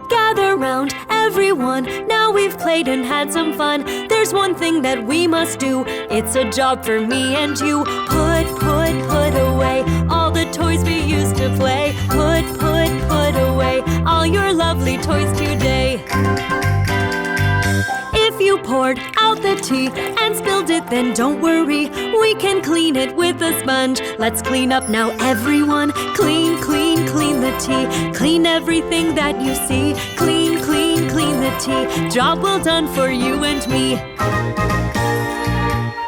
Gather round, everyone. Now we've played and had some fun. There's one thing that we must do. It's a job for me and you. Put away all the toys we used to play. Put away all your lovely toys today. If you poured out the tea and spilled it, then don't worry. We can clean it with a sponge. Let's clean up now, everyone. Clean, clean, clean the tea. Clean everything that you see. Clean, clean, clean the tea. Job well done for you and me.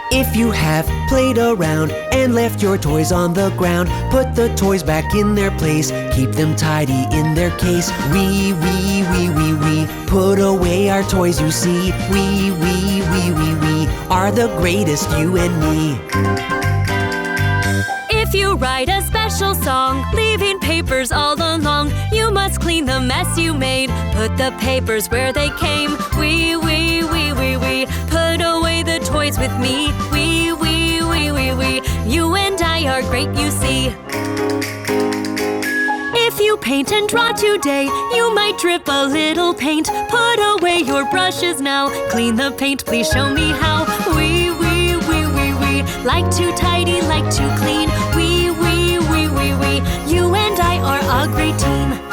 If you have played around and left your toys on the ground, put the toys back in their place. Keep them tidy in their case. We put away our toys, you see. We are the greatest, you and me. If you write a special song, leaving papers all along, you must clean the mess you made. Put the papers where they came. We put away the toys with me. We you and I are great, you see. If you paint and draw today, you might drip a little paint. Put away your brushes now. Clean the paint, please show me how. We like to tidy, like to clean. We you and I are a great team.